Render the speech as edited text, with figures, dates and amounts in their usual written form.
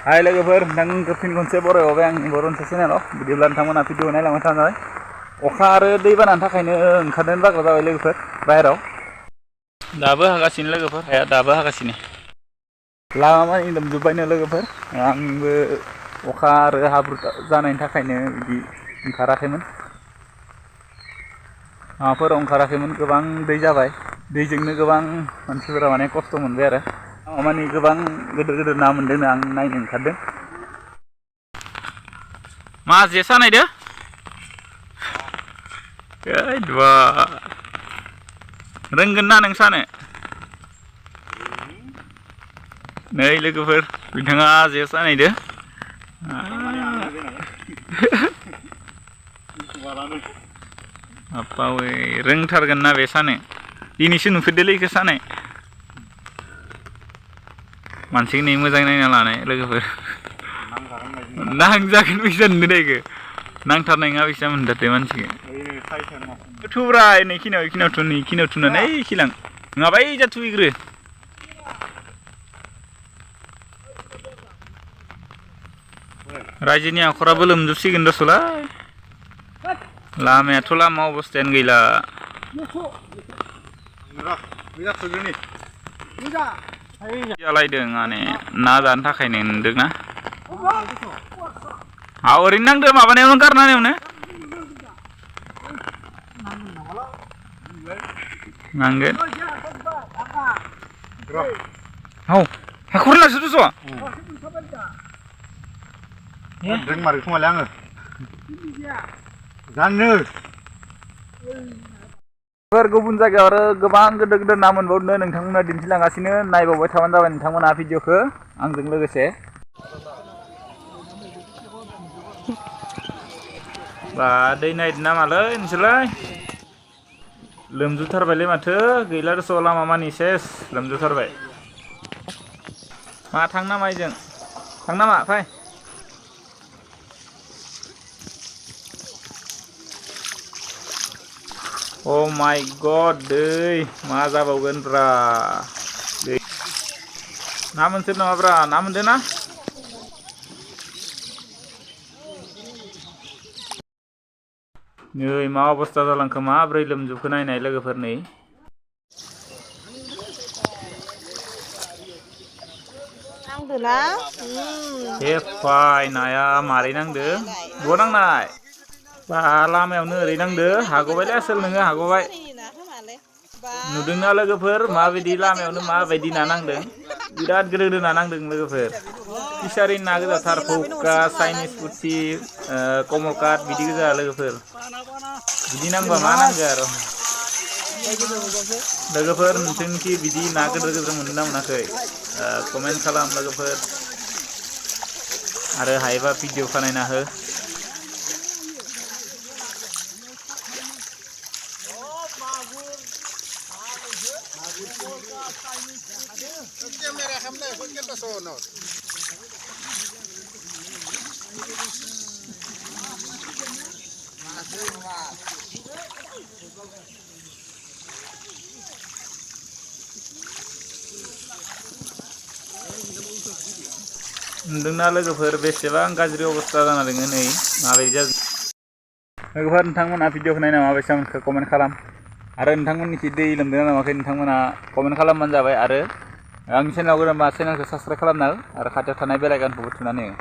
Hai लोगोफोर नोंथां फिन खनसे बरायबावबाय आंनि बर'नि चेनेलाव बिदिब्ला नोंथांमोना भिडिअ नायलांबाय थानाय अखा आरो दैबानानि थाखायनो ओंखारनो बाग्रा जाबाय लोगोफोर बाहेराव दाबो हागासिनो लोगोफोर हाया दाबो हागासिनो लामा मानि लोमजोब्बायनो लोगोफोर आंबो अखा आरो हाब्रु जानायनि थाखायनो बिदि ओंखाराखैमोन माबाफोराव ओंखाराखैमोन गोबां दै जाबाय दैजोंनो गोबां मानसिफोरा माने खस्थ' मोनबाय आरो माने गोबां गिदिर ना मोनदों आं नायनो ओंखारदों मा जे सानायदो बा रोंगोन ना नों सानो नै लोगोफोर बिथाङा जे सानायदो आपावै रोंथारगोन ना बे सानो दिनैसो नुफेरदोलै इखो सानाय मानसिखौ नै मोजां नायना लानाय लोगोफोर नांजागोन फैसा नुदों इखो नांथारनाय नङा फैसा मोनदारदो मानसिखौ थुब्रा नैखिनियाव थुनानै खिलां नङाबा ओइ जा थुहैग्रो रायजोनि हाखराबो लोमजोबसिगोन दसलाय लामायाथ' लामा अबस्थायानो गैला जालायदों माने ना जानो थाखायनो नुदोंना ओरैनो नांदो माबानायावनो गारनायावनो नांगोन हाखर नासो दस' रोंमारो खोमालै आङो जानो गुबुन जायगायाव आरो गोबां गिदिर ना मोनबावदों नोंथांमोना दिन्थिलांगासिनो नायबावबाय थाबानो जाबाय नोंथांमोना भिडिअखौ आंजों लोगोसे बा दै नायदों नामालै नोंसोरलाय लोमजोबथारबायलै माथो गैला दस' लामा मानि सेस लोमजोबथारबाय मा थां नामा इजों थां नामा फाय अ माय गड दै मा जाबावगोन ब्रा दै ना मोनसोर नामाब्रा ना मोनदों ना नै मा अबस्था जालांखो माब्रै लोमजोबखो नायनाय लोगोफोर नै नांदोना फाय नाया मारै नांदो बहा नांनाय बा लामायावनो ओरै नांदो हागबायलै आसोल नोङो हागबाय नुदोंना लोगोफोर माबायदि लामायावनो माबायदि ना नांदों बिराद गिदिर ना नांदों लोगोफोर फिसारि ना गोजाथार फौका चाइनिस पुथि कमलकाट बिदि गोजा लोगोफोर बिदि नांबा मा नांगौ आरो लोगोफोर नोंसोरनिखि बिदि ना गिदिर मोनदों ना मोनाखै कमेन्ट खालाम लोगोफोर आरो हायोबा भिडिअ बानायना हो नुदोंना लोगोफोर बेसेबां गाज्रि अबस्था जाना दङ नै माबायदि जादों लोगोफोर नोंथांमोना भिडिअखौ नायना माबायसा मोनखो कमेन्ट खालाम आरो नोंथांमोननिखि दै लोमदों ना मावाखै नोंथांमोना कमेन्ट खालामबानो जाबाय आरो आंनि चेनेलाव गोदानबा चेनेलखौ साबस्क्राइब खालामना हो आरो खाथियाव थानाय बेल आइकनखौबो थुनानै हो